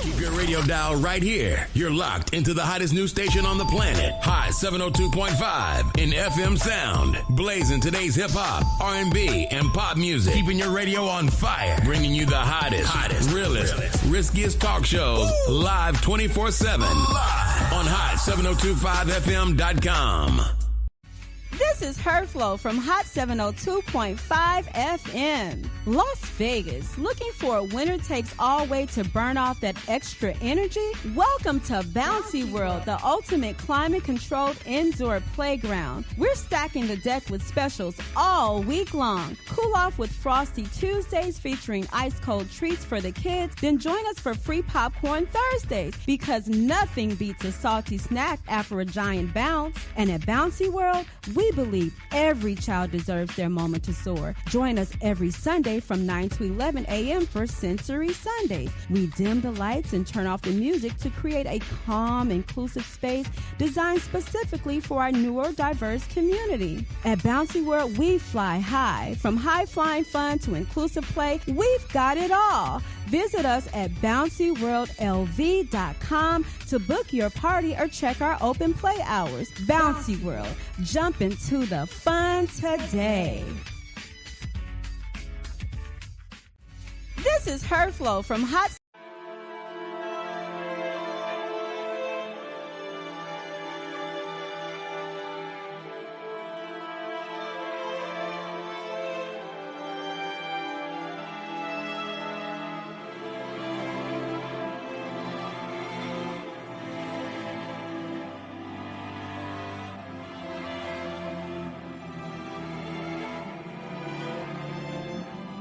Keep your radio dial right here. You're locked into the hottest news station on the planet. Hot 702.5 in FM sound. Blazing today's hip-hop, R&B, and pop music. Keeping your radio on fire. Bringing you the hottest, realest, riskiest talk shows live 24/7. Live on hot7025fm.com. This is Her Flow from Hot 702.5 FM. Las Vegas, looking for a winner-takes-all way to burn off that extra energy? Welcome to Bouncy World, the ultimate climate-controlled indoor playground. We're stacking the deck with specials all week long. Cool off with Frosty Tuesdays featuring ice-cold treats for the kids, then join us for free popcorn Thursdays, because nothing beats a salty snack after a giant bounce. And at Bouncy World, we believe every child deserves their moment to soar. Join us every Sunday from 9 to 11 a.m. for Sensory Sundays. We dim the lights and turn off the music to create a calm, inclusive space designed specifically for our neurodiverse community. At Bouncy World, we fly high. From high-flying fun to inclusive play, we've got it all. Visit us at bouncyworldlv.com to book your party or check our open play hours. Bouncy World, jump into the fun today. This is Her Flow from Hot.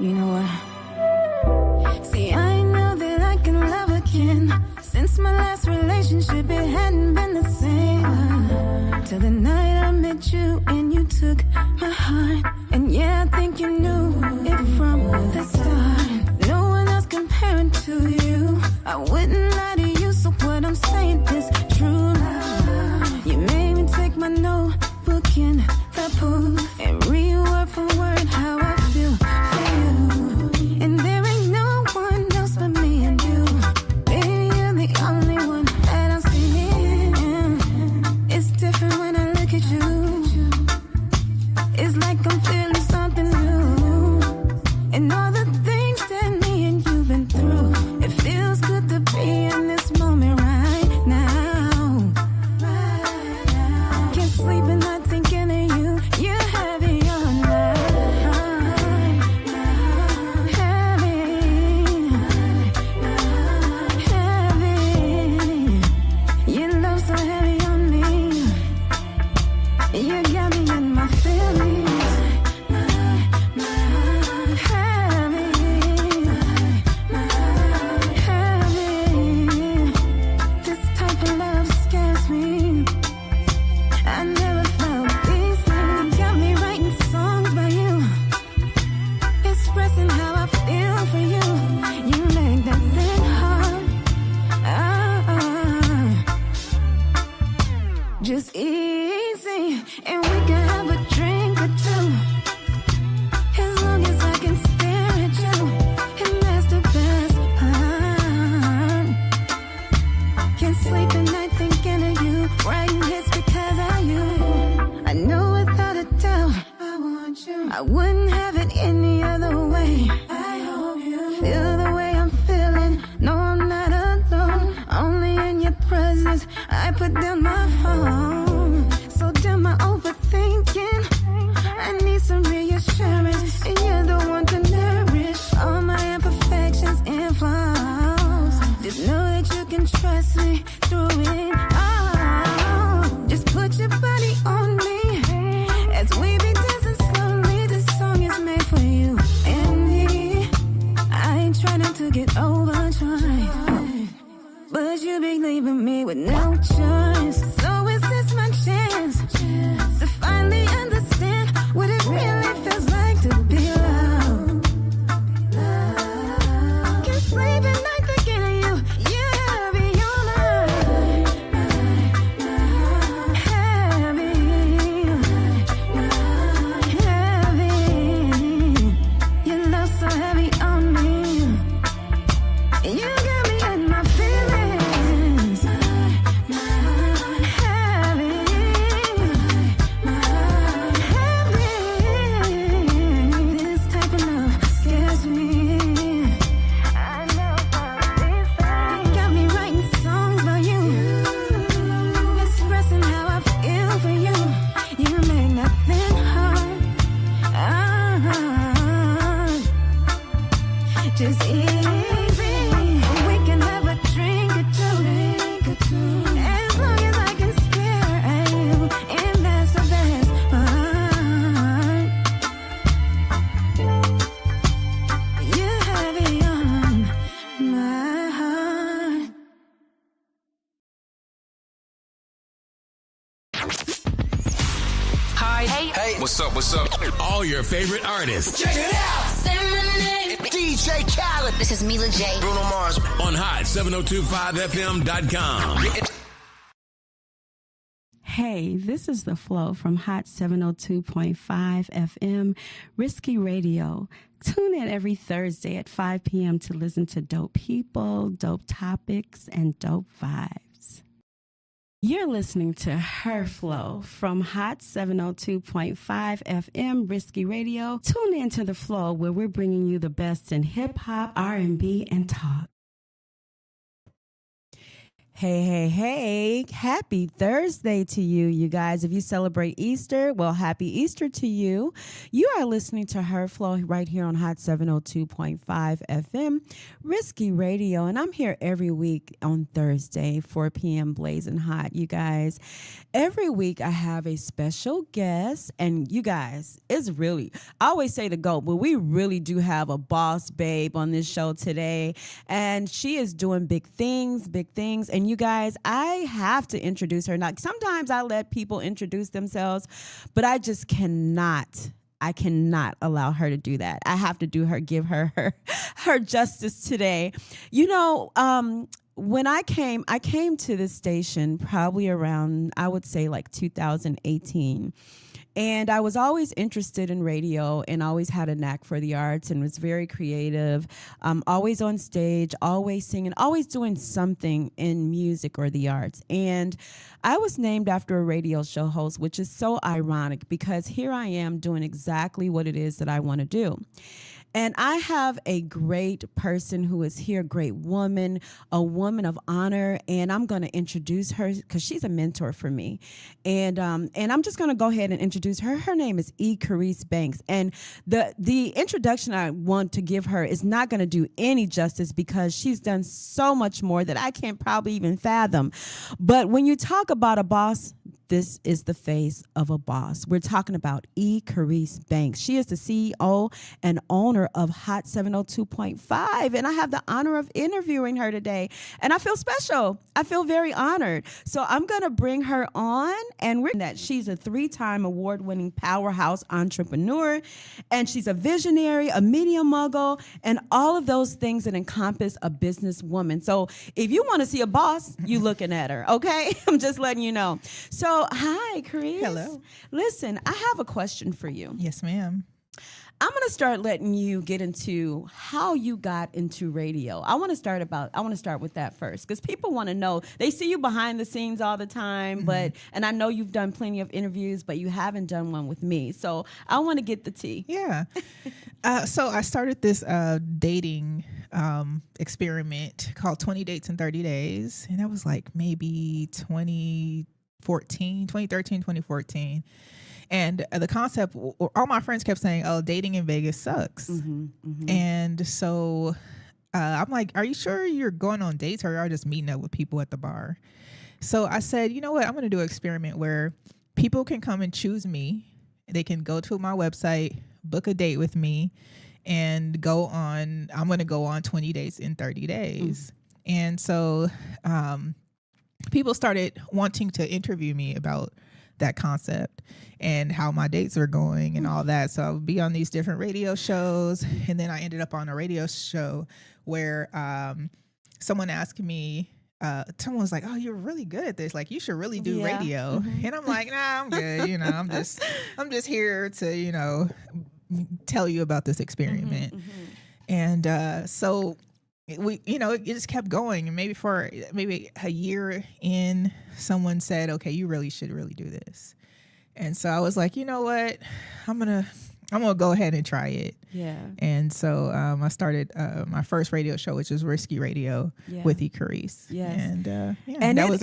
You know what? See, I know that I can love again. Since my last relationship, it hadn't been the same. Till the night I met you and you took my heart. And yeah, I think you knew it from the start. No one else comparing to you. I wouldn't lie to you, so what I'm saying is true now. You made me take my notebook in the booth and read word for word how I feel. And there ain't no one else but me and you. Baby, you're the only one that I'm seeing. It's different when I look at you. It's like I'm feeling something new. And all the things that me and you've been through, it feels good to be in this moment right now. Can't sleep at night thinking of you. You're heavy on night. You got me in my feelings. Heavy. This type of love scares me. I never felt these things. You got me writing songs about you, expressing how I feel for you. You make that thing hard. Just easy, and we can have a drink or two. As long as I can stare at you, and that's the best part. Can't sleep at night thinking of you, writing hits because of you. I know without a doubt, I want you. I wouldn't have it any other way. I hope you feel the way I'm feeling. No, I'm not alone. Only in your presence, I put down my phone. So damn my overthinking. I need some reassurance, and you're the one to nourish all my imperfections and flaws. Just know that you can trust me through it all. Just put your body on me as we be dancing slowly. This song is made for you and me. I ain't trying to get overjoyed, but you be leaving me with no choice. So is this my chance to finally understand what it really feels like which is easy. We can have a drink or two. As long as I can stare at you, and that's the best part. You have it on my heart. Hi. Hey. What's up? All your favorite artists Check it out. Say my name. DJ Khaled. This is Mila J. Bruno Mars. on hot7025fm.com. Hey, this is The Flow from Hot 702.5 FM, Risky Radio. Tune in every Thursday at 5 p.m. to listen to dope people, dope topics, and dope vibes. You're listening to Her Flow from Hot 702.5 FM, Risky Radio. Tune in to The Flow, where we're bringing you the best in hip-hop, R&B, and talk. Hey. Happy Thursday to you, you guys. If you celebrate Easter, well, happy Easter to you. You are listening to Her Flow right here on Hot 702.5 FM, Risky Radio. And I'm here every week on Thursday, 4 p.m. blazing hot, you guys. Every week I have a special guest. And you guys, it's really, I always say the GOAT, but we really do have a boss babe on this show today. And she is doing big things. And you guys, I have to introduce her. Now, sometimes I let people introduce themselves, but I just cannot allow her to do that. I have to give her justice today. You know, when I came to this station probably around, I would say like 2018. And I was always interested in radio and always had a knack for the arts and was very creative, always on stage, always singing, always doing something in music or the arts. And I was named after a radio show host, which is so ironic because here I am doing exactly what it is that I want to do. And I have a great person who is here, great woman, a woman of honor, and I'm going to introduce her because she's a mentor for me. And I'm just going to go ahead and introduce her. Her name is CARRICE Banks. And the introduction I want to give her is not going to do any justice because she's done so much more that I can't probably even fathom. But when you talk about a boss, this is the face of a boss. We're talking about CARRICE Banks. She is the CEO and owner of Hot 702.5, and I have the honor of interviewing her today. And I feel special. I feel very honored. So I'm going to bring her on, and she's a 3-time award-winning powerhouse entrepreneur, and she's a visionary, a media mogul, and all of those things that encompass a businesswoman. So if you want to see a boss, you looking at her, okay? I'm just letting you know. So hi, CARRICE. Hello. Listen, I have a question for you. Yes, ma'am. I'm going to start letting you get into how you got into radio. I want to start with that first because people want to know. They see you behind the scenes all the time, and I know you've done plenty of interviews, but you haven't done one with me. So I want to get the tea. Yeah. So I started this dating experiment called 20 Dates in 30 Days, and that was like maybe 2013, 2014. And the concept, all my friends kept saying, oh, dating in Vegas sucks. And so I'm like, are you sure you're going on dates or are you just meeting up with people at the bar? So I said, you know what? I'm going to do an experiment where people can come and choose me. They can go to my website, book a date with me, and I'm going to go on 20 dates in 30 days. And so people started wanting to interview me about that concept and how my dates are going and all that. So I would be on these different radio shows. And then I ended up on a radio show where someone asked me, someone was like, oh, you're really good at this. Like, you should really do radio. And I'm like, nah, I'm good. I'm just here to, tell you about this experiment. And so it just kept going. And maybe a year in, someone said, okay, you really should do this. And so I was like, you know what? I'm going to go ahead and try it. Yeah. And so I started my first radio show, which was Risky Radio with CARRICE. Yes. And that was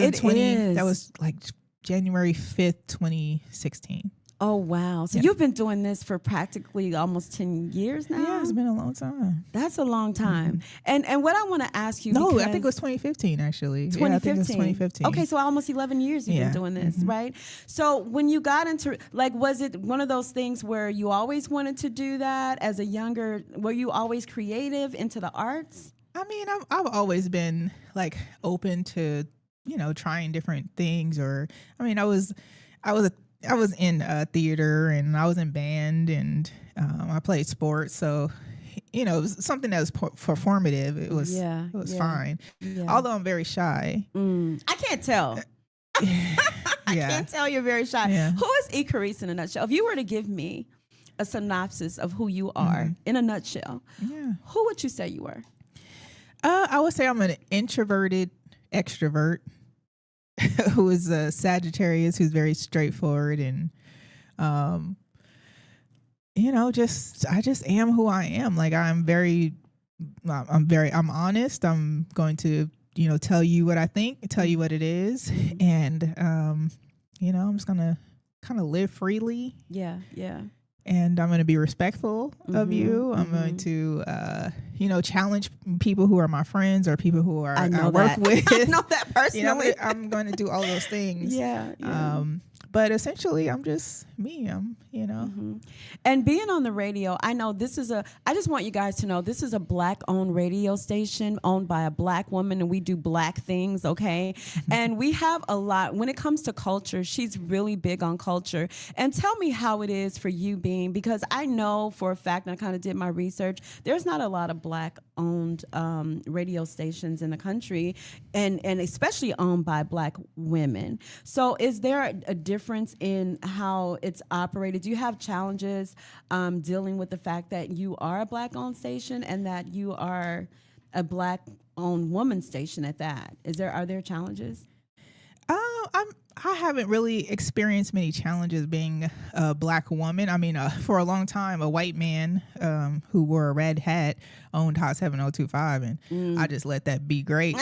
like January 5th, 2016. Oh, wow. So you've been doing this for practically almost 10 years now? Yeah, it's been a long time. That's a long time. And what I want to ask you, No, I think it was 2015, actually. 2015. Yeah, I think it was 2015. Okay, so almost 11 years you've been doing this, right? So when you got into, like, was it one of those things where you always wanted to do that as a younger, were you always creative into the arts? I mean, I've always been like open to, trying different things. Or, I mean, I was in theater, and I was in band, and I played sports. So, it was something that was performative. It was fine. Yeah. Although I'm very shy. I can't tell. I can't tell you're very shy. Yeah. Who is CARRICE in a nutshell? If you were to give me a synopsis of who you are in a nutshell, who would you say you were? I would say I'm an introverted extrovert who is a Sagittarius, who's very straightforward, and I just am who I am. Like I'm honest. I'm going to tell you what I think, tell you what it is, and I'm just gonna kind of live freely. Yeah. And I'm going to be respectful of you. I'm going to, challenge people who are my friends or people who are I work with. I know that personally. I'm going to do all those things. Yeah. But essentially, I'm just me. And being on the radio, I know I just want you guys to know this is a Black-owned radio station owned by a Black woman, and we do Black things, okay? And we have a lot, when it comes to culture, she's really big on culture. And tell me how it is for you because I know for a fact, and I kind of did my research, there's not a lot of Black-owned radio stations in the country, and especially owned by Black women. So is there a difference in how it's operated? Do you have challenges dealing with the fact that you are a Black-owned station and that you are a Black-owned woman station at that? Are there challenges? I haven't really experienced many challenges being a Black woman. I mean, for a long time, a white man who wore a red hat owned Hot 7025, and I just let that be great.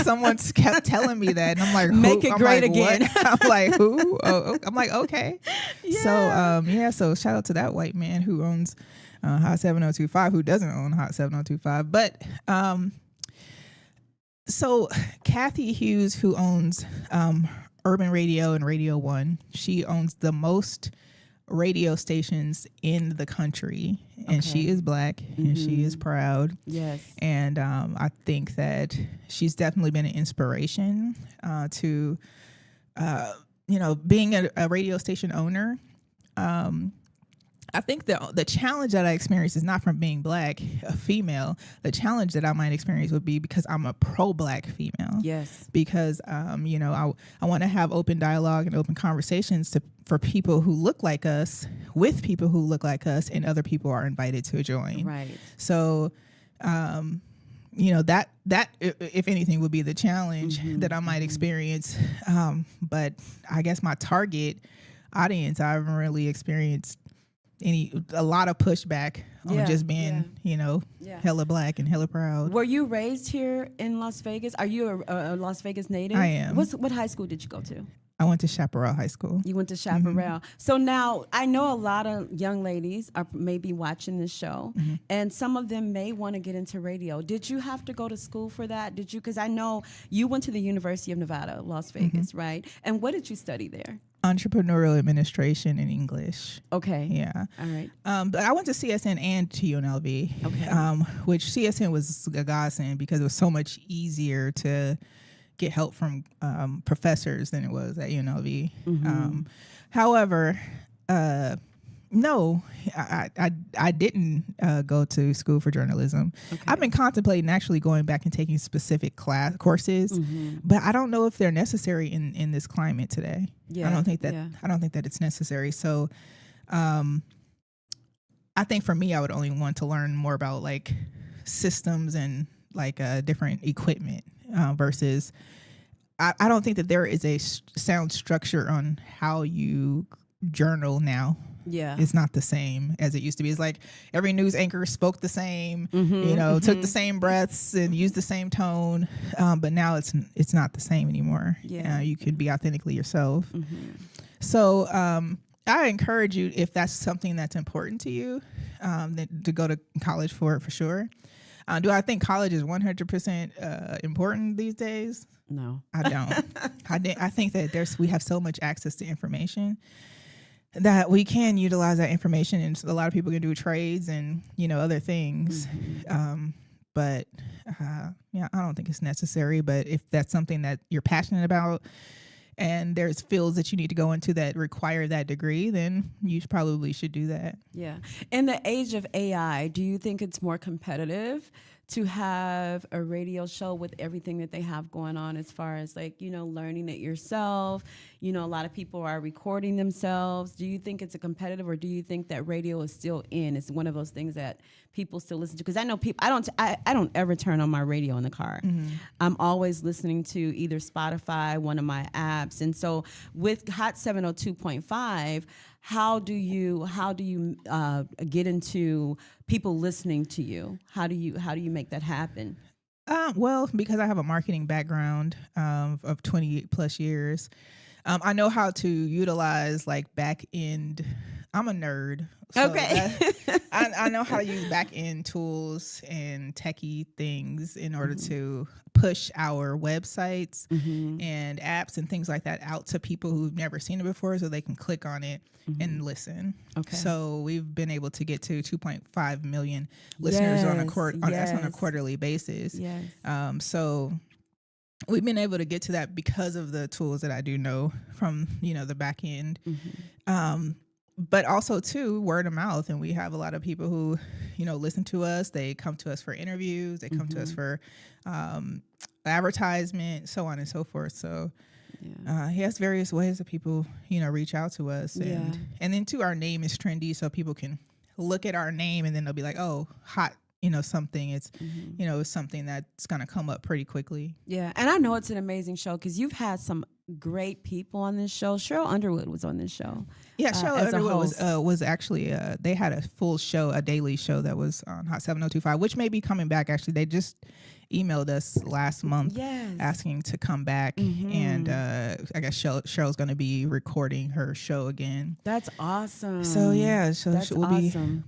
Someone kept telling me that, and I'm like, make it great again. I'm like, who? Oh, I'm like, okay. Yeah. So shout out to that white man who owns Hot 7025, who doesn't own Hot 7025, but. So Kathy Hughes, who owns Urban Radio and Radio One, she owns the most radio stations in the country, and she is Black, and she is proud. Yes. And I think that she's definitely been an inspiration to, being a radio station owner. I think the challenge that I experience is not from being Black, a female. The challenge that I might experience would be because I'm a pro-Black female. Yes. Because, I want to have open dialogue and open conversations for people who look like us, with people who look like us, and other people are invited to join. Right. So, that if anything would be the challenge that I might experience. But I guess my target audience, I haven't really experienced a lot of pushback on just being, hella Black and hella proud. Were you raised here in Las Vegas? Are you a Las Vegas native? I am. What high school did you go to? I went to Chaparral High School. You went to Chaparral. So now I know a lot of young ladies are maybe watching this show, and some of them may want to get into radio. Did you have to go to school for that? Did you? Because I know you went to the University of Nevada, Las Vegas, right? And what did you study there? Entrepreneurial administration and English. Okay. Yeah. All right. But I went to CSN and to UNLV. Okay. Which CSN was a godsend because it was so much easier to get help from professors than it was at UNLV. However, no, I didn't go to school for journalism. Okay. I've been contemplating actually going back and taking specific courses, but I don't know if they're necessary in this climate today. Yeah, I don't think that it's necessary. So, I think for me, I would only want to learn more about like systems and like different equipment versus. I don't think that there is a sound structure on how you journal now. Yeah, it's not the same as it used to be. It's like every news anchor spoke the same, took the same breaths and used the same tone. But now it's not the same anymore. Yeah, you could be authentically yourself. So I encourage you, if that's something that's important to you, to go to college for it for sure. Do I think college is 100% important these days? No, I don't. I think that we have so much access to information that we can utilize that information, and a lot of people can do trades and other things. But yeah, I don't think it's necessary. But if that's something that you're passionate about, and there's fields that you need to go into that require that degree, then you probably should do that. Yeah. In the age of AI, do you think it's more competitive to have a radio show with everything that they have going on as far as learning it yourself? A lot of people are recording themselves. Do you think it's a competitive, or do you think that radio is still in? It's one of those things that people still listen to? Because I know people, I don't ever turn on my radio in the car. I'm always listening to either Spotify, one of my apps. And so with Hot 702.5, how do you get into people listening to you? How do you make that happen? Well, because I have a marketing background of 20 plus years, I know how to utilize back end. I'm a nerd. So Okay. I know how to use back end tools and techie things in order to push our websites and apps and things like that out to people who've never seen it before, so they can click on it and listen. Okay. So we've been able to get to 2.5 million listeners that's on a quarterly basis. Yes. So we've been able to get to that because of the tools that I do know from the back end. But also too, word of mouth. And we have a lot of people who, listen to us. They come to us for interviews. They come to us for advertisement, so on and so forth. So he has various ways that people, reach out to us. And then too, our name is trendy, so people can look at our name and then they'll be like, oh, hot. Something it's, it's something that's going to come up pretty quickly. Yeah. And I know it's an amazing show because you've had some great people on this show. Cheryl Underwood was on this show. Yeah, Cheryl Underwood was actually, they had a full show, a daily show that was on Hot 7025, which may be coming back. Actually, they just emailed us last month asking to come back. And I guess Cheryl's going to be recording her show again. That's awesome. So yeah, that's awesome.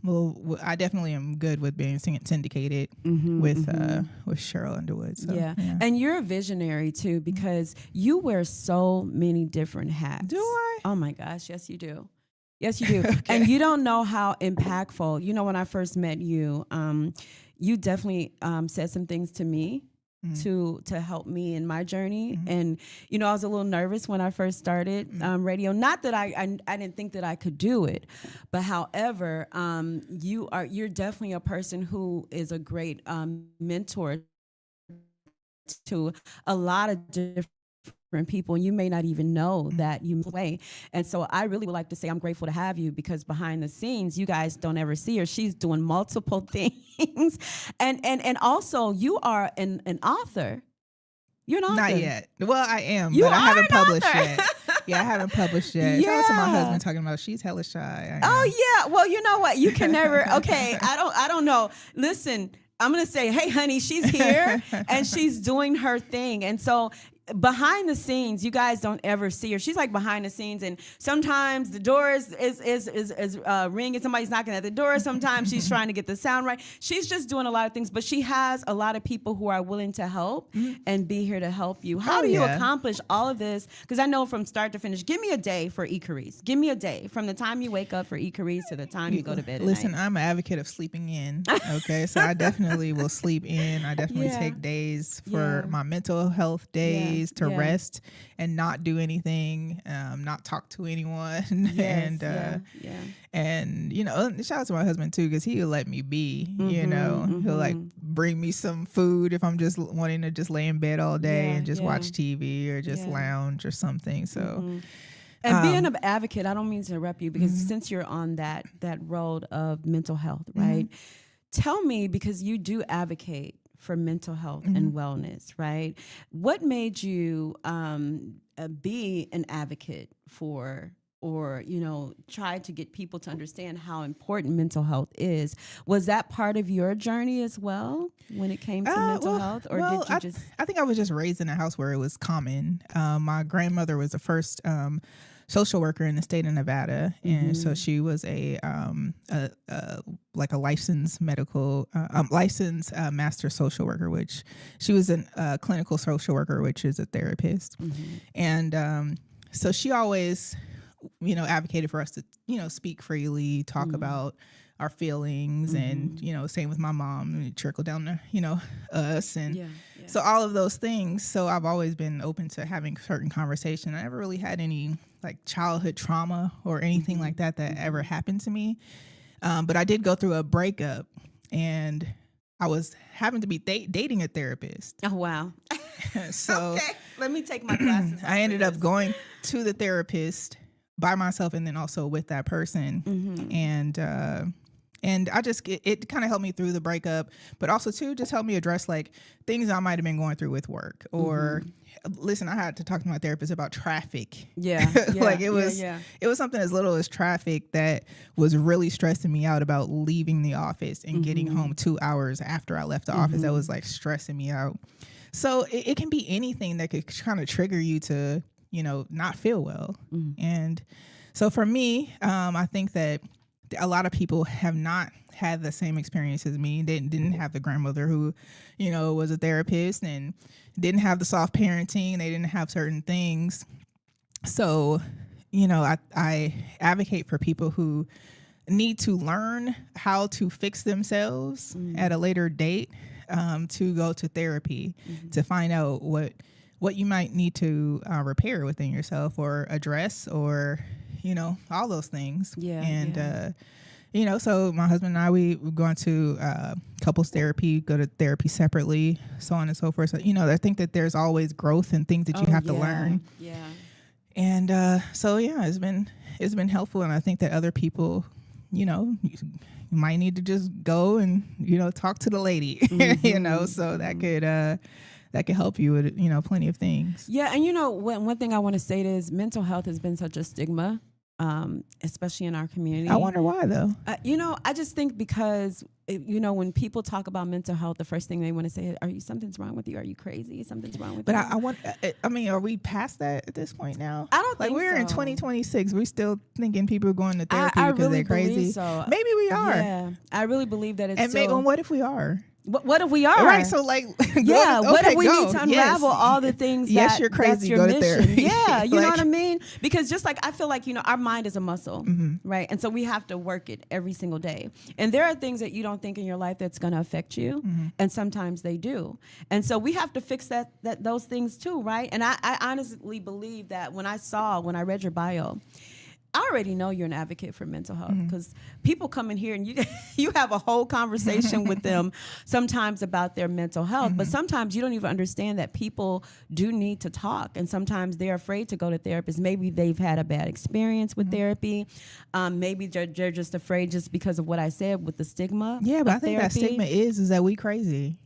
I definitely am good with being syndicated with Cheryl Underwood. So, yeah, and you're a visionary too, because you wear so many different hats. Do I? Oh my gosh, yes you do. Yes, you do. Okay. And you don't know how impactful. When I first met you, you definitely said some things to me to help me in my journey. And, I was a little nervous when I first started radio. Not that I didn't think that I could do it, but however, you're definitely a person who is a great mentor to a lot of different people, and you may not even know that you play. And so I really would like to say I'm grateful to have you, because behind the scenes, you guys don't ever see her. She's doing multiple things. And also you are an author. You're an author. Not yet. Well, I am, but I haven't published yet. Yeah, I haven't published yet. Yeah. Shout out to my husband talking about she's hella shy. Oh yeah. Well, you know what? You can never, okay, I don't know. Listen, I'm going to say, hey, honey, she's here and she's doing her thing. And so behind the scenes, you guys don't ever see her. She's like behind the scenes, and sometimes the door is ringing. Somebody's knocking at the door. Sometimes she's trying to get the sound right. She's just doing a lot of things, but she has a lot of people who are willing to help and be here to help you. How do you accomplish all of this? Because I know from start to finish. Give me a day for CARRICE. Give me a day from the time you wake up for CARRICE to the time you go to bed. Listen, I'm an advocate of sleeping in. Okay, so I definitely will sleep in. I definitely take days for my mental health days. To rest and not do anything, not talk to anyone. And shout out to my husband too, because he'll let me be. He'll like bring me some food if I'm just wanting to just lay in bed all day and just watch TV or just lounge or something. So and being an advocate, I don't mean to interrupt you, because since you're on that road of mental health, right? Tell me, because you do advocate for mental health and wellness, right? What made you be an advocate for, or try to get people to understand how important mental health is? Was that part of your journey as well when it came to mental health, or did you just? I think I was just raised in a house where it was common. My grandmother was the first social worker in the state of Nevada, and so she was a like a licensed master social worker, which she was a clinical social worker, which is a therapist, and so she always, advocated for us to, speak freely, talk about our feelings, and same with my mom, it trickled down to us, and so all of those things. So I've always been open to having certain conversation. I never really had any like childhood trauma or anything like that ever happened to me, but I did go through a breakup, and I was having to be dating a therapist. Oh wow. So okay, let me take my glasses off. I ended up going to the therapist by myself, and then also with that person, and I just, it kind of helped me through the breakup, but also too, just helped me address like things I might've been going through with work, or listen, I had to talk to my therapist about traffic. Like it was something as little as traffic that was really stressing me out about leaving the office and getting home 2 hours after I left the office. That was like stressing me out. So it can be anything that could kind of trigger you to, not feel well. And so for me, I think that a lot of people have not had the same experience as me. They didn't have the grandmother who, was a therapist, and didn't have the soft parenting. They didn't have certain things. So, I advocate for people who need to learn how to fix themselves at a later date, to go to therapy, to find out what you might need to repair within yourself or address, or all those things. So my husband and I, we're going to couples therapy, go to therapy separately, so on and so forth. So, I think that there's always growth and things that you have to learn. And it's been helpful. And I think that other people, you might need to just go and, talk to the lady, so that could help you with, plenty of things. Yeah. And, one thing I want to say is mental health has been such a stigma, especially in our community. I wonder why, though. I just think because, when people talk about mental health, the first thing they want to say is, something's wrong with you? Are you crazy? Something's wrong with you? But are we past that at this point now? I don't think we're so. in 2026. We're still thinking people are going to therapy because really they're crazy. So. Maybe we are. Yeah, I really believe that it's and still... what if we are? What if we are? Right, so like... what if we need to unravel all the things yes, you're crazy, that's your go mission. to therapy. Yeah, you know what I mean? Because just like, I feel like, our mind is a muscle, right? And so we have to work it every single day. And there are things that you don't think in your life that's going to affect you, and sometimes they do. And so we have to fix those things too, right? And I honestly believe that when I read your bio, I already know you're an advocate for mental health, because people come in here and you have a whole conversation with them sometimes about their mental health, but sometimes you don't even understand that people do need to talk, and sometimes they're afraid to go to therapists. Maybe they've had a bad experience with therapy. Maybe they're just afraid just because of what I said with the stigma. Yeah, but I think that stigma is that we crazy.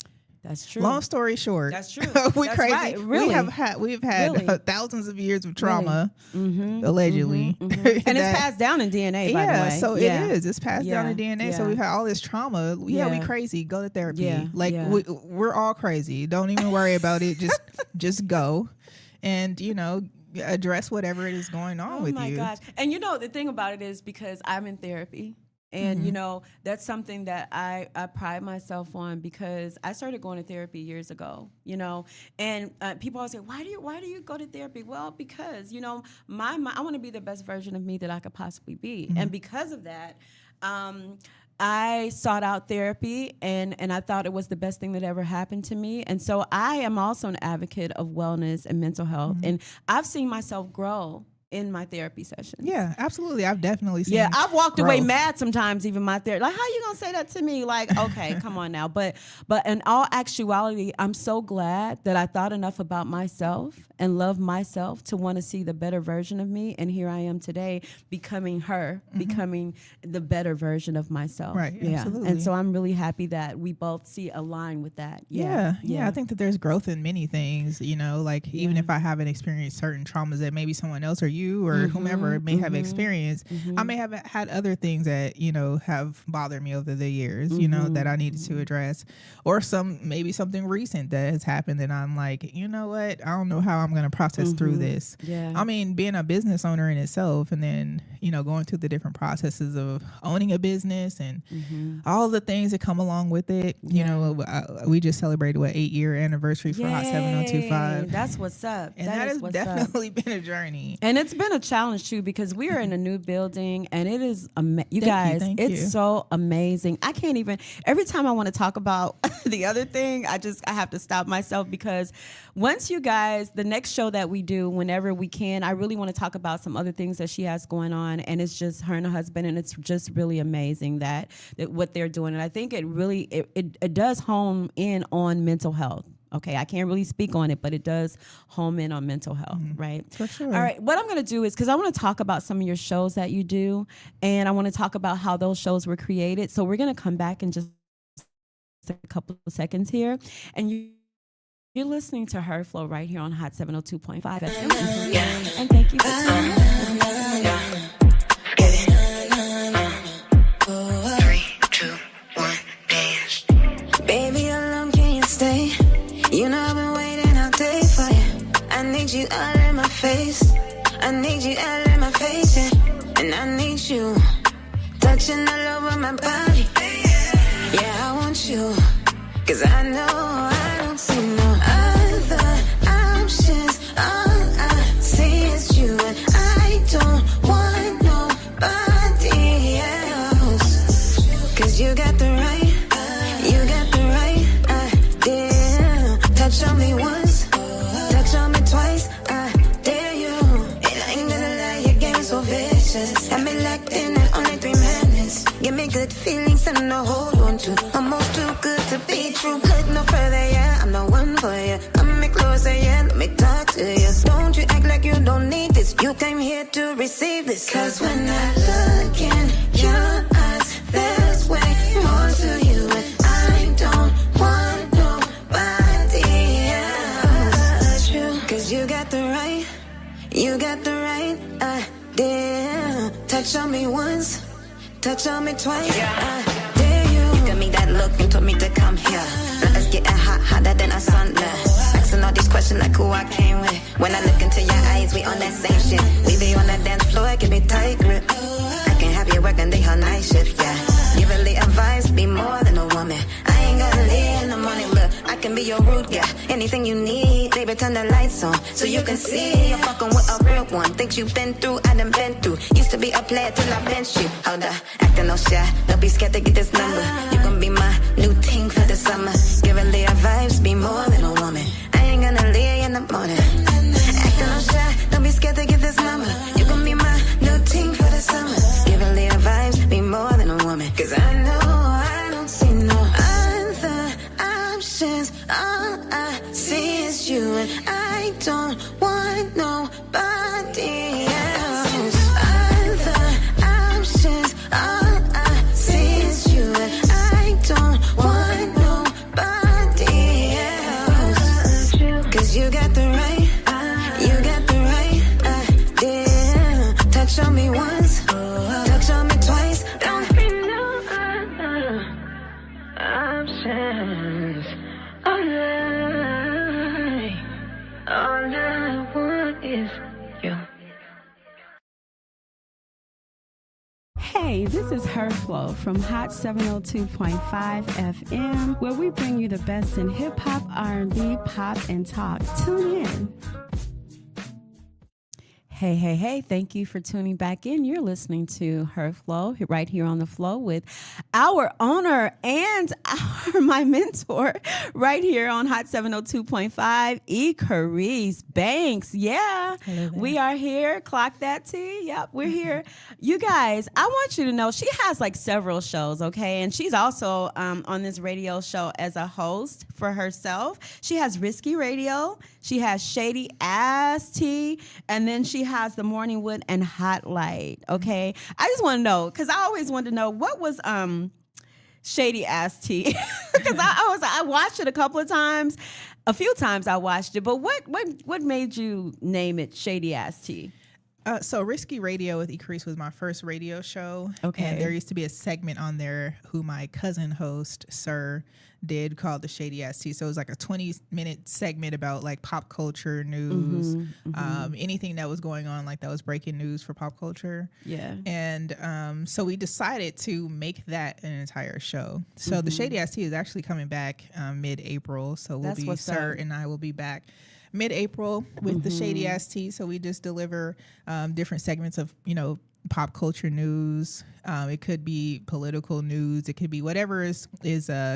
That's true. Long story short, that's true. we that's crazy. Right. Really? We've had thousands of years of trauma, allegedly, and it's passed down in DNA. By the way, so it is. It's passed down in DNA. So we've had all this trauma. We crazy. Go to therapy. We're all crazy. Don't even worry about it. Just go, and address whatever it is going on with you. Oh my gosh! And the thing about it is, because I'm in therapy. And, that's something that I pride myself on, because I started going to therapy years ago, and people always say, why do you go to therapy? Well, because, I want to be the best version of me that I could possibly be. And because of that, I sought out therapy, and I thought it was the best thing that ever happened to me. And so I am also an advocate of wellness and mental health. And I've seen myself grow in my therapy sessions. Yeah, absolutely. I've definitely seen. Yeah, I've walked away mad sometimes, even my therapist. Like, how you gonna say that to me? Like, okay, come on now. But in all actuality, I'm so glad that I thought enough about myself and love myself to want to see the better version of me. And here I am today, becoming becoming the better version of myself. Right. Yeah. Absolutely. And so I'm really happy that we both see a line with that. Yeah. I think that there's growth in many things, even if I haven't experienced certain traumas that maybe someone else or you you or whomever may have experienced, I may have had other things that, have bothered me over the years, that I needed to address, or maybe something recent that has happened that I'm like, you know what, I don't know how I'm going to process through this. Yeah. I mean, being a business owner in itself, and then, going through the different processes of owning a business and all the things that come along with it. We just celebrated 8-year anniversary for Hot 7025. That's what's up. And that has definitely been a journey. And it's been a challenge too, because we are in a new building and it is Thank you. so amazing. I can't even, every time I want to talk about the other thing, I have to stop myself, because once you guys, the next show that we do, whenever we can, I really want to talk about some other things that she has going on, and it's just her and her husband, and it's just really amazing that what they're doing. And I think it really, it does home in on mental health. Okay, I can't really speak on it, but it does home in on mental health, right? For sure. All right, what I'm going to do is, because I want to talk about some of your shows that you do, and I want to talk about how those shows were created. So we're going to come back in just a couple of seconds here, and you're listening to Her Flow right here on Hot 702.5 FM. And thank you for tuning in. 3, 2, 1, dance. Baby, how long can you stay? I've been waiting all day for you. I need you all in my face. I need you all in my face, yeah. And I need you touching all over my body. Yeah, I want you, 'cause I know I don't see no other options. All I see is you, and I don't want nobody else. 'Cause you got the right idea. Touch on me once, touch on me twice, I dare you. And I ain't gonna lie, your game's so vicious. Have me locked in only 3 minutes. Give me good feelings and no hold on to. Almost too good to be true. Look no further, yeah, I'm the one for you. Come me closer, yeah, let me talk to you. Don't you act like you don't need this. You came here to receive this. 'Cause when I look in your eyes, there's way more to you, and I don't want nobody else. 'Cause you got the right idea. Touch on me once, touch on me twice, I dare you. Give me that look and told me to come here. Let us get it hot, hotter than a sunlight. Asking all these questions like who I came with. When I look into your eyes, we on that same shit. We be on that dance floor, give me tight grip. I can have you working the whole night shift, yeah. You really advise, be more than a woman. I ain't gonna leave in the morning, look, I can be your root, yeah. Anything you need, baby, turn the lights on so you can see you're fucking with a real one. Things you've been through, I done been through. Used to be a player till I benched you. Hold up, acting no shy, don't be scared to get this number. You gon' be my new team for the summer. Give a Leah vibes, be more than a woman. I ain't gonna leave in the morning. Acting no shy, don't be scared to get this number. You gon' be my new team for the summer. Give a Leah vibes, be more than a woman. 'Cause I know I don't see no other options. All I see is you, and I don't want nobody else. Other options, all I see is you, and I don't want nobody else. 'Cause you got the right idea. Touch on me once, touch on me twice. Don't be no other options. All I want is you. Hey, this is Her Flow from Hot 702.5 FM, where we bring you the best in hip hop, R&B, pop, and talk. Tune in. Hey, thank you for tuning back in. You're listening to Her Flow right here on The Flow with our owner and my mentor right here on Hot 702.5, CARRICE Banks. Yeah, we are here. Clock that T. Yep, we're here. You guys, I want you to know she has like several shows, okay? And she's also on this radio show as a host for herself. She has Risky Radio. She has Shady Ass Tea. And then she has the Morning Wood and Hot Light. Okay, I just want to know, because I always wanted to know what was Shady Ass Tea, because I watched it a few times I watched it, but what made you name it Shady Ass Tea? So Risky Radio with CARRICE was my first radio show. Okay. And there used to be a segment on there who my cousin host, Sir, did called the Shady Ass Tea. So it was like a 20-minute segment about like pop culture news, anything that was going on, like that was breaking news for pop culture. Yeah. And so we decided to make that an entire show. So the Shady Ass Tea is actually coming back mid-April. So That's what's Sir up. and I will be back mid-April with the Shady Ass Tea. So we just deliver different segments of, pop culture news. It could be political news. It could be whatever is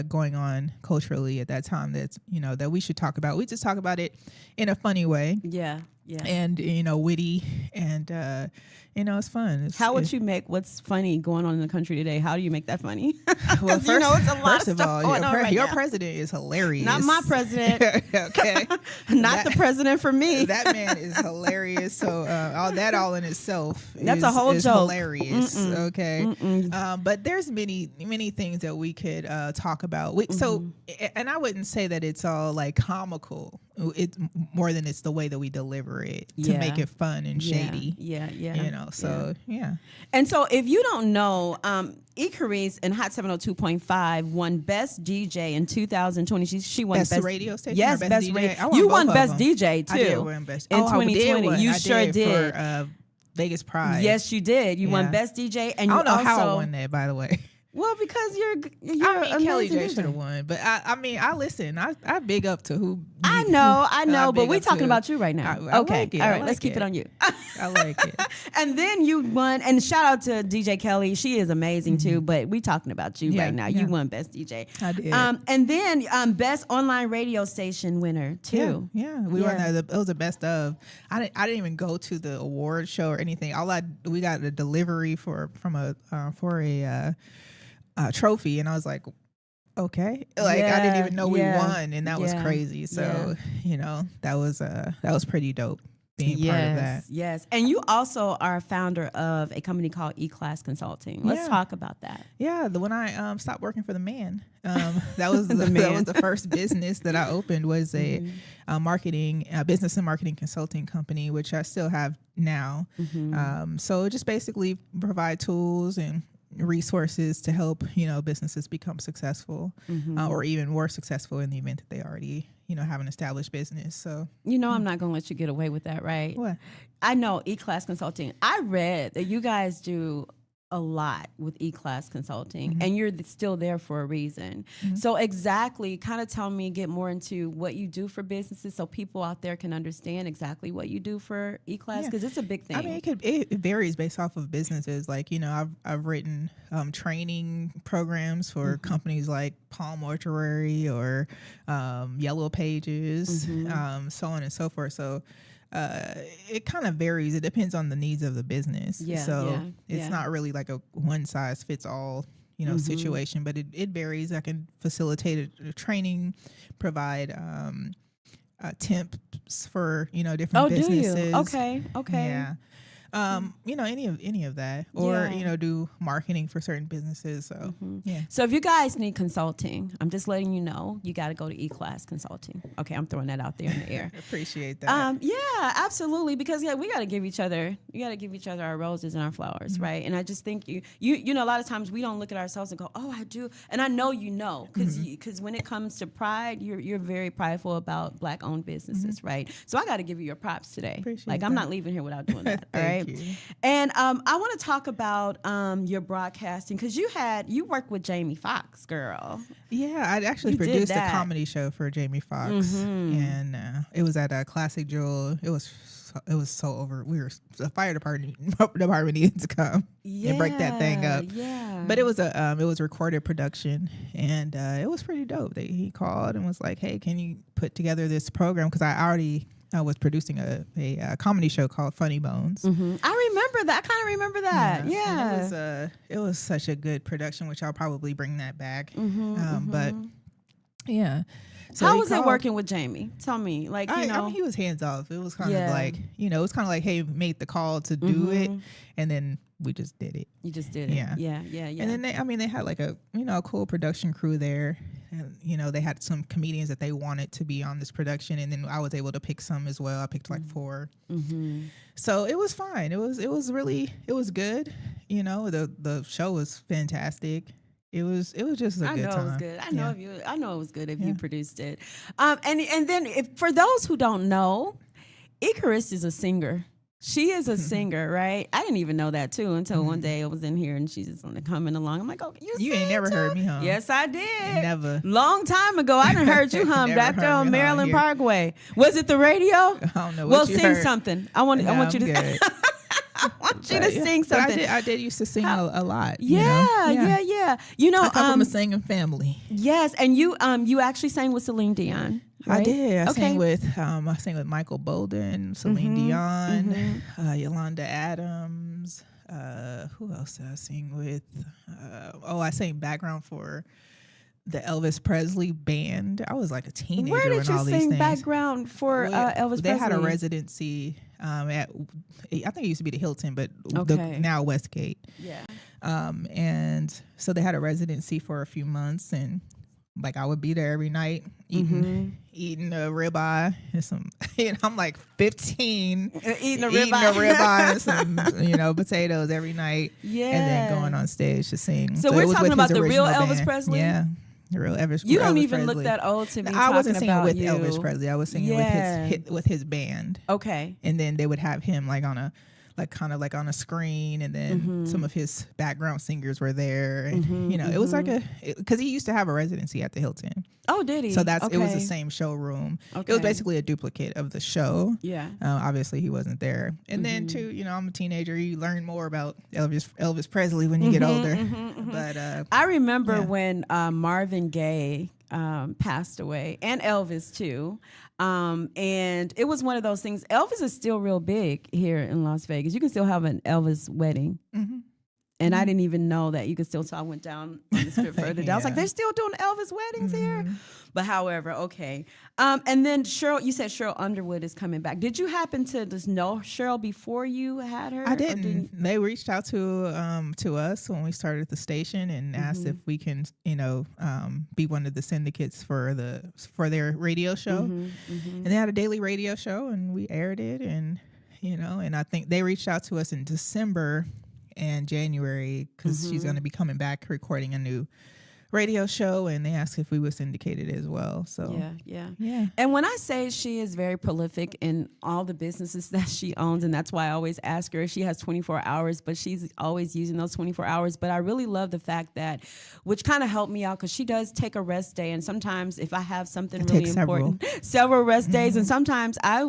going on culturally at that time that's, that we should talk about. We just talk about it in a funny way. Yeah. Yeah. And, witty and, it's fun. How would you make what's funny going on in the country today? How do you make that funny? Well, it's a lot of stuff going on right your now. president is hilarious. Not my president. Okay. Not the president for me. That man is hilarious. So all in itself That's a whole is joke. Hilarious. Okay. But there's many things that we could talk about. So, and I wouldn't say that it's all like comical. It's more than it's the way that we deliver it to make it fun and shady. Yeah. Yeah. And so if you don't know, CARRICE and Hot 702.5 won Best DJ in 2020. She won Best radio station. Yes, or Best DJ? radio. I won You both won of Best them. DJ too. I did win Best in 2020. You sure did. For, Vegas Pride. Yes, you did. You won Yeah. Best DJ, and I you don't know also how I won that, by the way. well because you're I mean, Kelly amazing J DJ. should have won, but I listen. I big up to who. I know, but big we up talking to. about you right now. I Okay, like it. all I right, like let's keep it it. on you. I like it. And then you won, and shout out to DJ Kelly. She is amazing too, but we talking about you Yeah, right now. yeah. You won Best DJ. I did. And then Best Online Radio Station winner too. Yeah. We won that. It was the best of. I didn't even go to the award show or anything. We got a delivery for a trophy, and I was like, okay, like I didn't even know we won, and that was crazy. So that was pretty dope being part of that. Yes, and you also are a founder of a company called E-Class Consulting. Let's talk about that. Yeah, when I stopped working for the man, that was that was the first business that I opened was a business and marketing consulting company, which I still have now. So just basically provide tools and resources to help businesses become successful or even more successful in the event that they already have an established business. So I'm not gonna let you get away with that, right? What? I know E-Class Consulting. I read that you guys do a lot with E-Class Consulting, and you're still there for a reason. So exactly, kind of get more into what you do for businesses so people out there can understand exactly what you do for E-Class, because it's a big thing. I mean, it varies based off of businesses. Like, I've written training programs for companies like Palm Mortuary or Yellow Pages, so on and so forth. So it kind of varies. It depends on the needs of the business. It's not really like a one size fits all, situation, but it varies. I can facilitate a training, provide temps for, different businesses. Do you? Okay. Yeah. Any of that, or do marketing for certain businesses. So So if you guys need consulting, I'm just letting you know, you got to go to E-Class Consulting. Okay, I'm throwing that out there in the air. Appreciate that. Yeah, absolutely, because we got to give each other. You got to give each other our roses and our flowers, right? And I just think you know, a lot of times we don't look at ourselves and go, oh, I do, and I know because when it comes to pride, you're very prideful about Black-owned businesses, right? So I got to give you your props today. Appreciate I'm that. not leaving here without doing that. All right. Thank you. And I want to talk about your broadcasting, because you worked with Jamie Foxx, girl. Yeah, I actually You did produced a that. comedy show for Jamie Foxx, and it was at Classic Jewel. It was so over. The fire department needed to come and break that thing up. Yeah, but it was a recorded production, and it was pretty dope. He called and was like, "Hey, can you put together this program?" Because I was producing a comedy show called Funny Bones. I remember that. I kind of remember that. Yeah. And it was such a good production, which I'll probably bring that back. But yeah. So how was it working with Jamie? Tell me, I mean, he was hands off. It was kind of like, it was kind of like, hey, made the call to do it, and then we just did it. You just did it. Yeah. Yeah. And then they had like a cool production crew there. and, you know, they had some comedians that they wanted to be on this production, and then I was able to pick some as well. I picked like 4. So it was fine. It was good. You know, the show was fantastic. It was just a good time. I know it was good. I know it was good if you produced it. And then for those who don't know, CARRICE is a singer. She is a singer, right? I didn't even know that too until one day I was in here and she's just coming along. I'm like, oh, you ain't never heard me hum. Yes, I did. Never. Long time ago, I done heard you hum back there on Maryland Parkway. Was it the radio? I don't know. Well, sing something. I want you to. I want you to sing something. I did used to sing a lot. Yeah. You know, I come from a singing family. Yes, and you actually sang with Celine Dion. Right? I did. I sang with Michael Bolden, Celine Dion, Yolanda Adams. Who else did I sing with? I sang background for the Elvis Presley band. I was like a teenager. Where did when all you these sing things. background for Elvis Presley? They had a residency at, I think it used to be the Hilton, but now Westgate. Yeah. And so they had a residency for a few months, and like I would be there every night eating a ribeye and some. I'm like 15, eating a ribeye and some potatoes every night. Yeah, and then going on stage to sing. So we're talking about the real Elvis Presley. Yeah. The real Elvis. You don't Elvis even Presley. look that old to be. I wasn't singing with you. Elvis Presley. I was singing with his band. Okay. And then they would have him like on a kind of like on a screen, and then some of his background singers were there, and it was like because he used to have a residency at the Hilton. Oh, did he? So it was the same showroom. Okay. It was basically a duplicate of the show. Yeah. Obviously he wasn't there, and then too, I'm a teenager. You learn more about Elvis Presley when you get older. But I remember when Marvin Gaye passed away, and Elvis too. And it was one of those things. Elvis is still real big here in Las Vegas. You can still have an Elvis wedding. And I didn't even know that you could still. So I went down on the strip further down. I was like, they're still doing Elvis weddings here. But however, okay. And then Cheryl, you said Cheryl Underwood is coming back. Did you happen to just know Cheryl before you had her? I didn't. They reached out to us when we started the station and asked if we can, be one of the syndicates for their radio show. And they had a daily radio show, and we aired it, and and I think they reached out to us in December and January because she's going to be coming back recording a new radio show, and they asked if we were syndicated as well. So yeah. And when I say she is very prolific in all the businesses that she owns, and that's why I always ask her if she has 24 hours, but she's always using those 24 hours. But I really love the fact that, which kind of helped me out, because she does take a rest day, and sometimes if I have something really important, several rest days, and sometimes I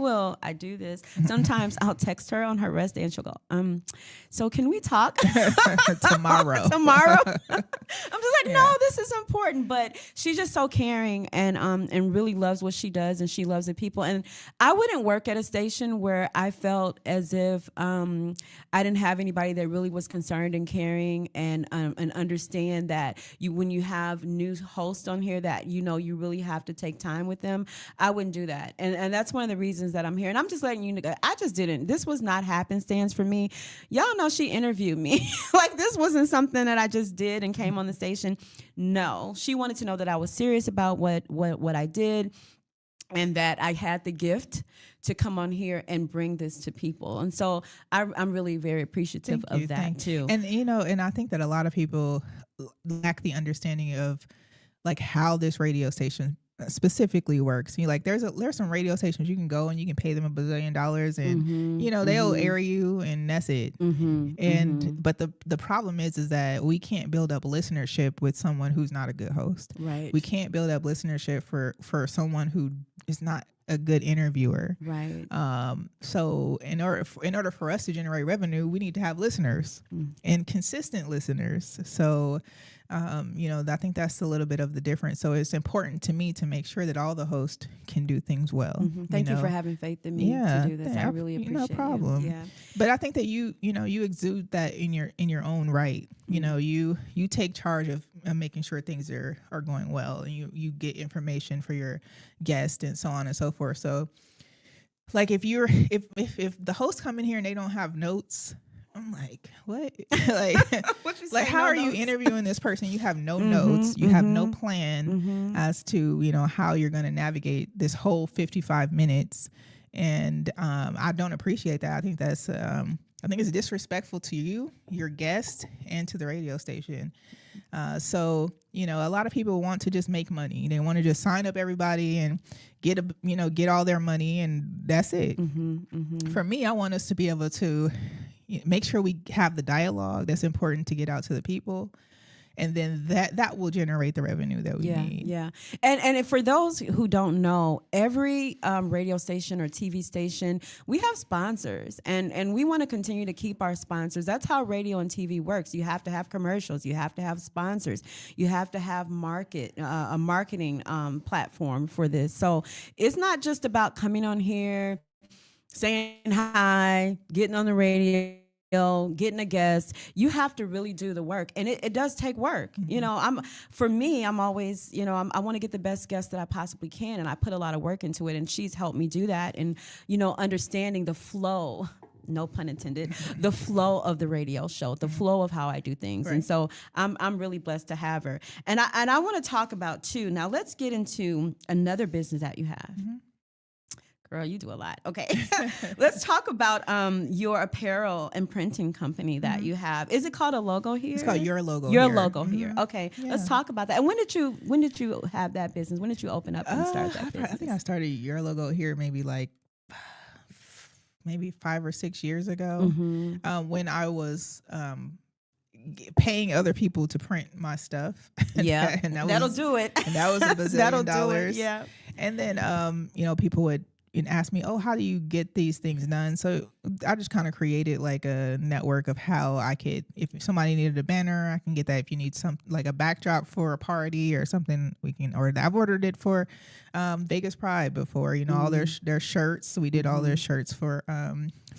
do this. Sometimes I'll text her on her rest day, and she'll go, so can we talk tomorrow? I'm just like, no, this is important. But she's just so caring and really loves what she does, and she loves the people. And I wouldn't work at a station where I felt as if I didn't have anybody that really was concerned and caring and understand that when you have new hosts on here that you really have to take time with them. I wouldn't do that, and that's one of the reasons that I'm here. And I'm just letting you know, I just didn't. This was not happenstance for me. Y'all know she interviewed me. Like, this wasn't something that I just did and came on the station. No, she wanted to know that I was serious about what I did, and that I had the gift to come on here and bring this to people. And so I'm really very appreciative of that too. And and I think that a lot of people lack the understanding of like how this radio station specifically works. There's some radio stations you can go and you can pay them $1 bazillion and they'll air you and that's it. But the problem is that we can't build up listenership with someone who's not a good host. Right. We can't build up listenership for someone who is not a good interviewer. Right. So in order for us to generate revenue, we need to have listeners and consistent listeners. So I think that's a little bit of the difference. So it's important to me to make sure that all the hosts can do things well. Thank you for having faith in me to do this. I really appreciate it. No problem. Yeah. But I think that you exude that in your own right. You take charge of making sure things are going well, and you get information for your guests and so on and so forth. So like if the hosts come in here and they don't have notes, I'm like, what? Like, What you like say, how no are you notes? interviewing this person? You have no notes. You have no plan as to, how you're going to navigate this whole 55 minutes. And I don't appreciate that. I think that's, I think it's disrespectful to you, your guest, and to the radio station. So, a lot of people want to just make money. They want to just sign up everybody and get all their money, and that's it. For me, I want us to be able to make sure we have the dialogue that's important to get out to the people. And then that will generate the revenue that we need. Yeah. And for those who don't know, every radio station or TV station, we have sponsors, and we want to continue to keep our sponsors. That's how radio and TV works. You have to have commercials. You have to have sponsors. You have to have a marketing platform for this. So it's not just about coming on here, saying hi, getting on the radio, getting a guest. You have to really do the work, and it does take work. I'm always, I want to get the best guest that I possibly can, and I put a lot of work into it, and she's helped me do that. And understanding the flow, no pun intended, the flow of the radio show, the flow of how I do things. Right. And so I'm really blessed to have her. And I want to talk about too. Now let's get into another business that you have. Girl, you do a lot. Okay. Let's talk about your apparel and printing company that you have. Is it called a logo here? It's called Your Logo Your Here. Logo Here. Okay. Yeah. Let's talk about that. And when did you have that business? When did you open up and start that business? I think I started Your Logo Here maybe 5 or 6 years ago, when I was paying other people to print my stuff. Yeah. And that'll do it. And that was $1 bazillion. That'll do it. Yeah. And then people would ask me, oh, how do you get these things done? So I just kind of created like a network of how I could, if somebody needed a banner, I can get that. If you need like a backdrop for a party or something, we can order that. I've ordered it for Vegas Pride before, all their shirts. We did all their shirts for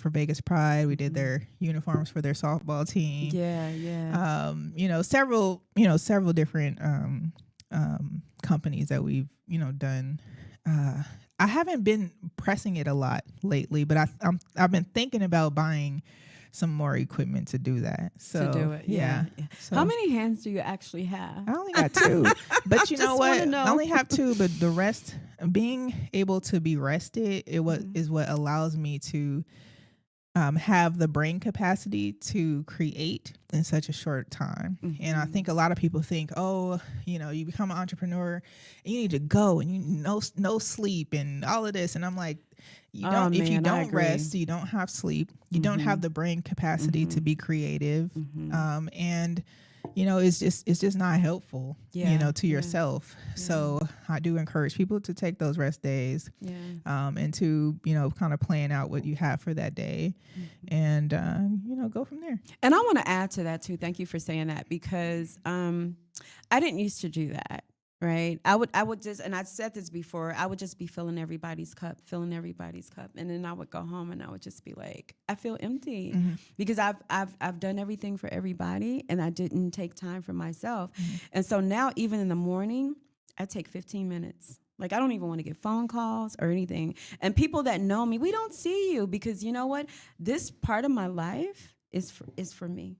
Vegas Pride. We did their uniforms for their softball team. Yeah. Several different companies that we've done. I haven't been pressing it a lot lately, but I've been thinking about buying some more equipment to do that. So to do it, yeah. So, how many hands do you actually have? I only got 2, but you know what? Know. I only have 2, but the rest, being able to be rested, is what allows me to have the brain capacity to create in such a short time. And I think a lot of people think, you become an entrepreneur and you need to go and no sleep and all of this. And I'm like, if you don't rest, you don't have sleep, you don't have the brain capacity to be creative. And it's just not helpful, to yourself. Yeah. So I do encourage people to take those rest days, and to, kind of plan out what you have for that day, and, go from there. And I want to add to that too. Thank you for saying that, because I didn't used to do that. Right. I would just, and I've said this before, I would just be filling everybody's cup. And then I would go home and I would just be like, I feel empty, because I've done everything for everybody and I didn't take time for myself. And so now, even in the morning, I take 15 minutes. Like, I don't even want to get phone calls or anything. And people that know me, we don't see you, because you know what? This part of my life is for me.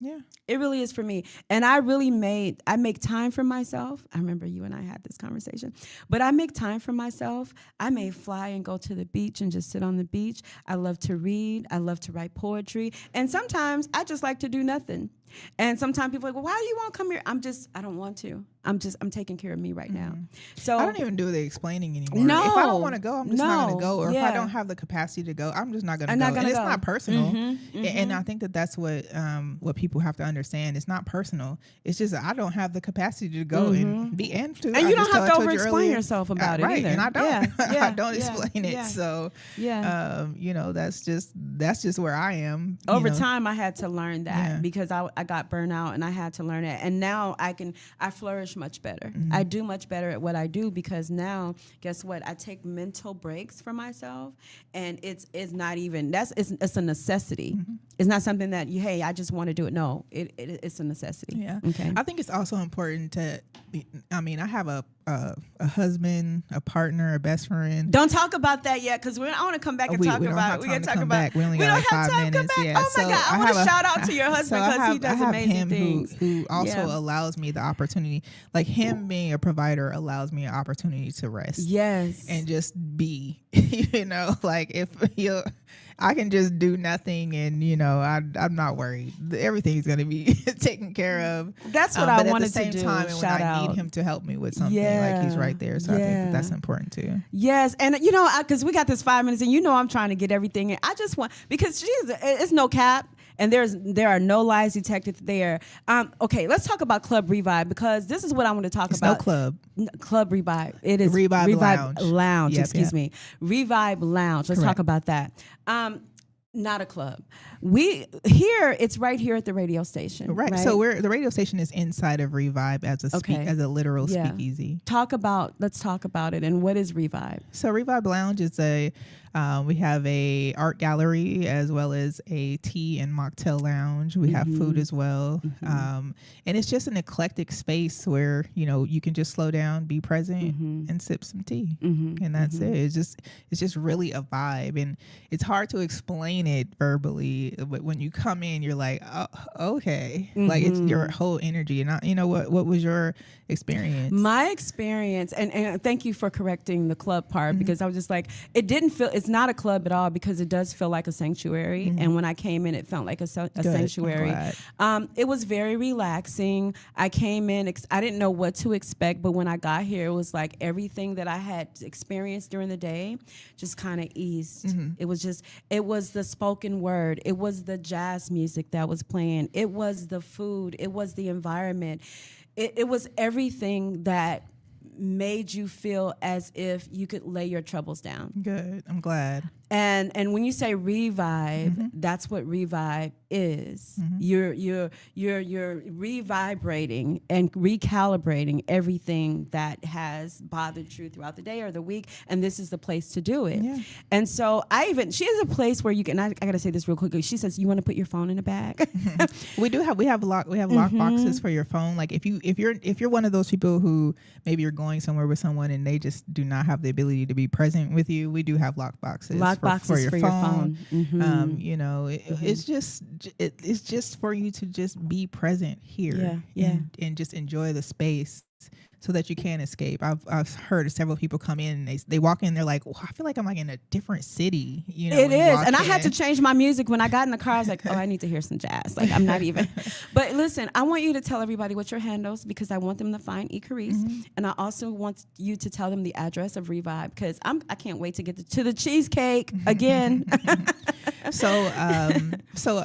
Yeah, it really is for me. And I make time for myself. I remember you and I had this conversation, but I make time for myself. I may fly and go to the beach and just sit on the beach. I love to read. I love to write poetry. And sometimes I just like to do nothing. And sometimes people are like, well, why do you want to come here? I don't want to. I'm taking care of me right now. So I don't even do the explaining anymore. No. If I don't want to go, I'm just not going to go. Or if I don't have the capacity to go, I'm just not going to go. And it's not personal. And I think that's what people have to understand. It's not personal. It's just I don't have the capacity to go and be and you don't have to over-explain yourself about it either. And I don't. Yeah. I don't explain it. So that's just where I am. Over time, I had to learn that because I got burnt out, and I had to learn it. And now I flourish much better. I do much better at what I do, because now, guess what? I take mental breaks for myself, and it's not even it's a necessity. It's not something that I just want to do it. No, it's a necessity. Yeah. Okay. I think it's also important to I mean, I have a husband, a partner, a best friend. Don't talk about that yet, because I want to come back and talk about it. We got to talk about it. We only got like 5 minutes. Yeah. Oh my God. I want to shout out to your husband because he does amazing things. Who also allows me the opportunity, like him being a provider allows me an opportunity to rest. Yes. And just be, you know, like if I can just do nothing and, you know, I'm not worried. Everything's going to be taken care of. That's what I wanted to do. At the same time, when I need him to help me with something, like he's right there. So I think that's important too. Yes. And, you know, because we got this 5 minutes and, you know, I'm trying to get everything in. I just want, because it's no cap. And there are no lies detected there. Okay, let's talk about Club Revive, because this is what I want to talk about. No club. Club Revive. It is Revive Lounge. Yep, excuse me. Revive Lounge. Let's talk about that. Not a club. It's right here at the radio station. Right. So the radio station is inside of Revive as a literal speakeasy. Let's talk about it. And what is Revive? So Revive Lounge is we have a art gallery as well as a tea and mocktail lounge. We have food as well. And it's just an eclectic space where, you know, you can just slow down, be present and sip some tea. And that's it. It's just really a vibe. And it's hard to explain it verbally, but when you come in, you're like, oh, okay. Like it's your whole energy. And you know, what was your experience? My experience, and thank you for correcting the club part, because I was just like, it's not a club at all, because it does feel like a sanctuary. And when I came in, it felt like a sanctuary. It was very relaxing. I came in, I didn't know what to expect, but when I got here, it was like everything that I had experienced during the day just kind of eased. It was the spoken word. It was the jazz music that was playing. It was the food. It was the environment. It was everything that made you feel as if you could lay your troubles down. Good. I'm glad. And when you say revive, that's what revive is. You're revibrating and recalibrating everything that has bothered you throughout the day or the week, and this is the place to do it. Yeah. And so she has a place where you can. I got to say this real quickly. She says you want to put your phone in a bag. We have lock boxes for your phone. Like if you're one of those people who maybe you're going somewhere with someone and they just do not have the ability to be present with you, we do have lock boxes. For your phone. You know, it's just for you to just be present here and just enjoy the space so that you can't escape. I've heard several people come in and they walk in, they're like, well, I feel like I'm like in a different city. You know, it is. And I had to change my music when I got in the car. I was like, oh, I need to hear some jazz. Like I'm not even. But listen, I want you to tell everybody what your handles, because I want them to find CARRICE. And I also want you to tell them the address of Revive, because I can't wait to get to the cheesecake again. So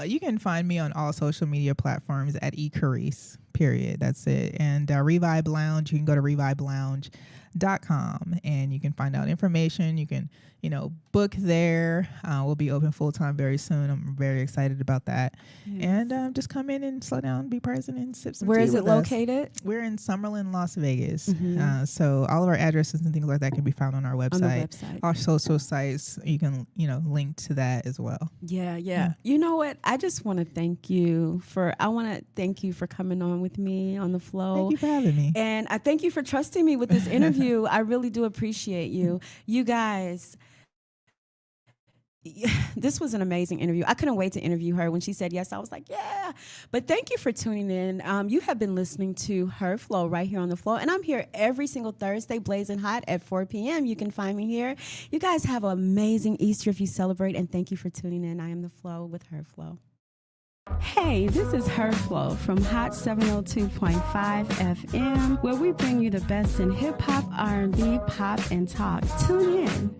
you can find me on all social media platforms at CARRICE. Period. That's it. And Revive Lounge, you can go to revivelounge.com and you can find out information. You can, you know, book there. We'll be open full time very soon. I'm very excited about that. Yes. And just come in and slow down, be present, and sip some tea. Where is it located? We're in Summerlin, Las Vegas. So all of our addresses and things like that can be found on our website. Our social sites, you can, you know, link to that as well. Yeah. You know what? I just want to thank you for coming on with me on the flow. Thank you for having me. And I thank you for trusting me with this interview. I really do appreciate you. You guys, this was an amazing interview. I couldn't wait to interview her. When she said yes, I was like, yeah. But thank you for tuning in. You have been listening to Her Flow right here on the Flow. And I'm here every single Thursday, blazing hot at 4 p.m. You can find me here. You guys have an amazing Easter if you celebrate. And thank you for tuning in. I am the Flow with Her Flow. Hey, this is Her Flow from Hot 702.5 FM, where we bring you the best in hip-hop, R&B, pop, and talk. Tune in.